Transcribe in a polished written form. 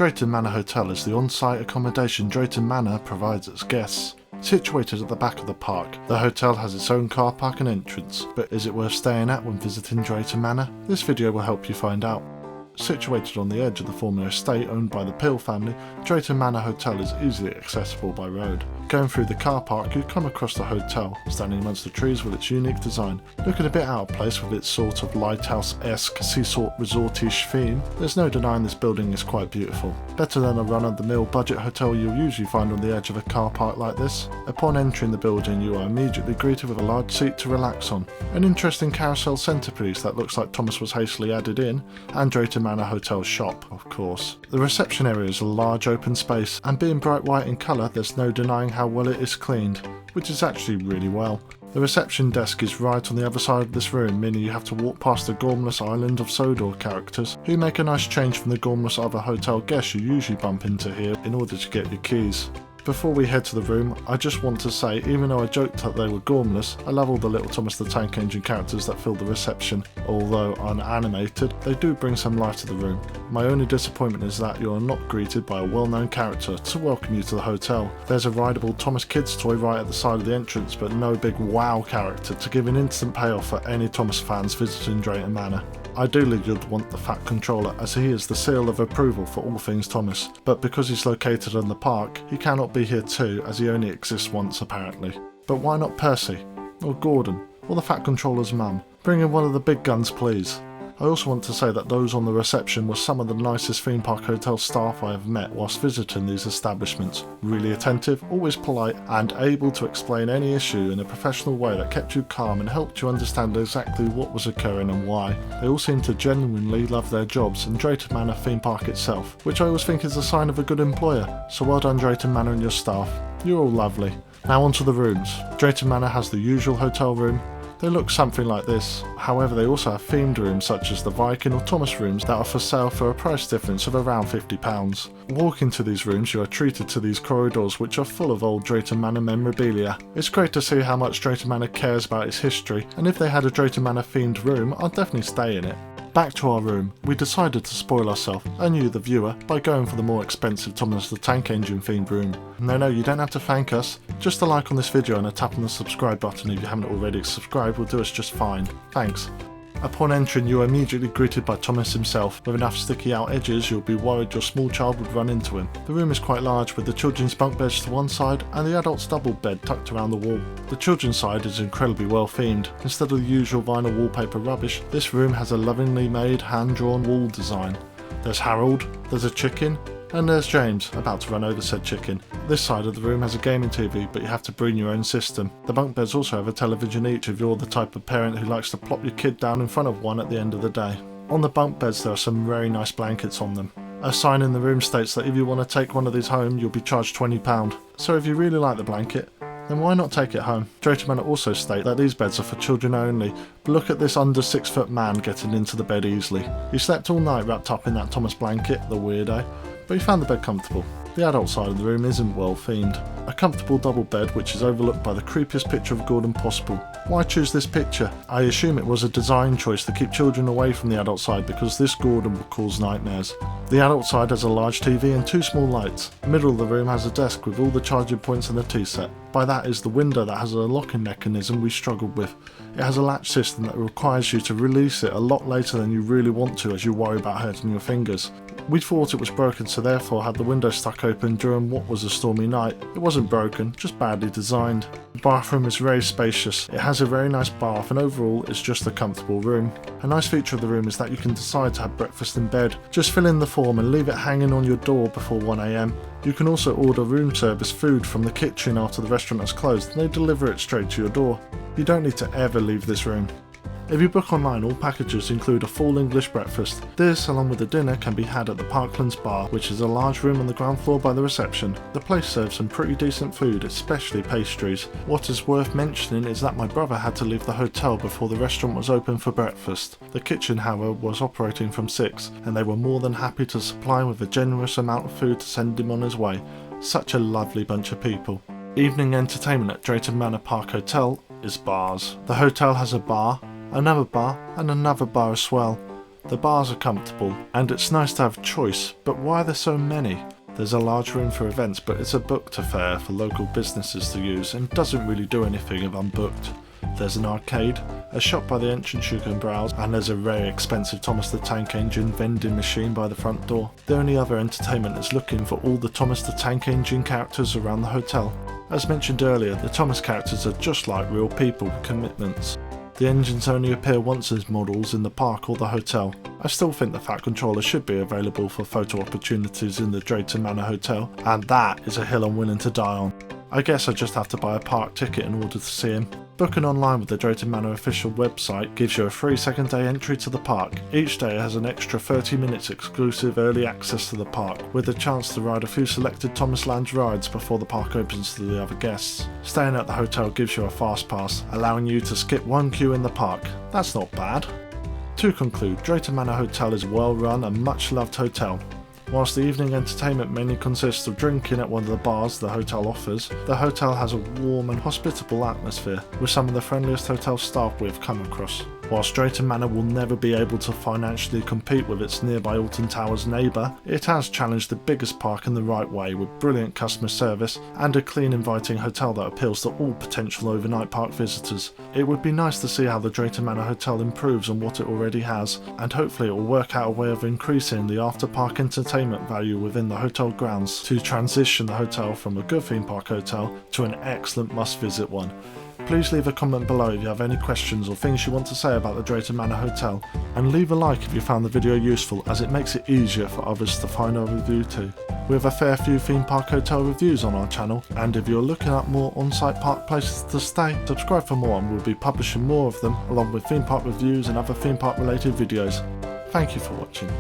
Drayton Manor Hotel is the on-site accommodation Drayton Manor provides its guests. Situated at the back of the park, the hotel has its own car park and entrance, but is it worth staying at when visiting Drayton Manor? This video will help you find out. Situated on the edge of the former estate owned by the Peel family, Drayton Manor Hotel is easily accessible by road. Going through the car park, you come across the hotel, standing amongst the trees with its unique design. Looking a bit out of place with its sort of lighthouse-esque, seasort resort-ish theme, there's no denying this building is quite beautiful. Better than a run-of-the-mill budget hotel you'll usually find on the edge of a car park like this. Upon entering the building, you are immediately greeted with a large seat to relax on, an interesting carousel centrepiece that looks like Thomas was hastily added in, and Drayton Manor Hotel shop, of course. The reception area is a large open space, and being bright white in colour, there's no denying how well it is cleaned, which is actually really well. The reception desk is right on the other side of this room, meaning you have to walk past the gormless island of Sodor characters, who make a nice change from the gormless other hotel guests you usually bump into here in order to get your keys. Before we head to the room, I just want to say, even though I joked that they were gormless, I love all the little Thomas the Tank Engine characters that fill the reception. Although unanimated, they do bring some life to the room. My only disappointment is that you are not greeted by a well-known character to welcome you to the hotel. There's a rideable Thomas Kids toy right at the side of the entrance, but no big wow character to give an instant payoff for any Thomas fans visiting Drayton Manor. Ideally you'd want the Fat Controller, as he is the seal of approval for all things Thomas, but because he's located in the park, he cannot be here too, as he only exists once apparently. But why not Percy? Or Gordon? Or the Fat Controller's mum? Bring in one of the big guns please. I also want to say that those on the reception were some of the nicest theme park hotel staff I have met whilst visiting these establishments. Really attentive, always polite, and able to explain any issue in a professional way that kept you calm and helped you understand exactly what was occurring and why. They all seem to genuinely love their jobs and Drayton Manor theme park itself, which I always think is a sign of a good employer. So well done Drayton Manor and your staff. You're all lovely. Now onto the rooms. Drayton Manor has the usual hotel room. They look something like this, however they also have themed rooms such as the Viking or Thomas rooms that are for sale for a price difference of around £50. Walking to these rooms you are treated to these corridors which are full of old Drayton Manor memorabilia. It's great to see how much Drayton Manor cares about its history, and if they had a Drayton Manor themed room I'd definitely stay in it. Back to our room, we decided to spoil ourselves, and you the viewer, by going for the more expensive Thomas the Tank Engine themed room. No, you don't have to thank us, just a like on this video and a tap on the subscribe button if you haven't already subscribed will do us just fine. Thanks. Upon entering you are immediately greeted by Thomas himself. With enough sticky out edges you'll be worried your small child would run into him. The room is quite large with the children's bunk beds to one side and the adult's double bed tucked around the wall. The children's side is incredibly well themed. Instead of the usual vinyl wallpaper rubbish, this room has a lovingly made hand-drawn wall design. There's Harold, there's a chicken, and there's James, about to run over said chicken. This side of the room has a gaming TV, but you have to bring your own system. The bunk beds also have a television each if you're the type of parent who likes to plop your kid down in front of one at the end of the day. On the bunk beds there are some very nice blankets on them. A sign in the room states that if you want to take one of these home you'll be charged £20. So if you really like the blanket, then why not take it home? Drayton Manor also state that these beds are for children only, but look at this under 6 foot man getting into the bed easily. He slept all night wrapped up in that Thomas blanket, the weirdo, but he found the bed comfortable. The adult side of the room isn't well themed. A comfortable double bed which is overlooked by the creepiest picture of Gordon possible. Why choose this picture? I assume it was a design choice to keep children away from the adult side because this Gordon will cause nightmares. The adult side has a large TV and 2 small lights. The middle of the room has a desk with all the charging points and a tea set. By that is the window that has a locking mechanism we struggled with. It has a latch system that requires you to release it a lot later than you really want to as you worry about hurting your fingers. We thought it was broken so therefore had the window stuck open during what was a stormy night. It wasn't broken, just badly designed. The bathroom is very spacious. It has a very nice bath and overall it's just a comfortable room. A nice feature of the room is that you can decide to have breakfast in bed. Just fill in the form and leave it hanging on your door before 1 AM. You can also order room service food from the kitchen after the restaurant has closed and they deliver it straight to your door. You don't need to ever leave this room. If you book online, all packages include a full English breakfast. This, along with the dinner, can be had at the Parklands Bar, which is a large room on the ground floor by the reception. The place serves some pretty decent food, especially pastries. What is worth mentioning is that my brother had to leave the hotel before the restaurant was open for breakfast. The kitchen, however, was operating from 6, and they were more than happy to supply him with a generous amount of food to send him on his way. Such a lovely bunch of people. Evening entertainment at Drayton Manor Park Hotel is bars. The hotel has a bar, another bar and another bar as well. The bars are comfortable, and it's nice to have choice, but why are there so many? There's a large room for events, but it's a booked affair for local businesses to use and doesn't really do anything if unbooked. There's an arcade, a shop by the entrance you can browse, and there's a very expensive Thomas the Tank Engine vending machine by the front door. The only other entertainment is looking for all the Thomas the Tank Engine characters around the hotel. As mentioned earlier, the Thomas characters are just like real people with commitments. The engines only appear once as models in the park or the hotel. I still think the Fat Controller should be available for photo opportunities in the Drayton Manor Hotel, and that is a hill I'm willing to die on. I guess I just have to buy a park ticket in order to see him. Booking online with the Drayton Manor official website gives you a free second day entry to the park. Each day has an extra 30 minutes exclusive early access to the park, with a chance to ride a few selected Thomas Lounge rides before the park opens to the other guests. Staying at the hotel gives you a fast pass, allowing you to skip one queue in the park. That's not bad. To conclude, Drayton Manor Hotel is a well run and much loved hotel. Whilst the evening entertainment mainly consists of drinking at one of the bars the hotel offers, the hotel has a warm and hospitable atmosphere, with some of the friendliest hotel staff we have come across. Whilst Drayton Manor will never be able to financially compete with its nearby Alton Towers neighbour, it has challenged the biggest park in the right way with brilliant customer service and a clean, inviting hotel that appeals to all potential overnight park visitors. It would be nice to see how the Drayton Manor Hotel improves on what it already has, and hopefully it will work out a way of increasing the after-park entertainment value within the hotel grounds to transition the hotel from a good theme park hotel to an excellent must-visit one. Please leave a comment below if you have any questions or things you want to say about the Drayton Manor Hotel, and leave a like if you found the video useful, as it makes it easier for others to find our review too. We have a fair few theme park hotel reviews on our channel, and if you're looking at more on-site park places to stay, subscribe for more and we'll be publishing more of them along with theme park reviews and other theme park related videos. Thank you for watching.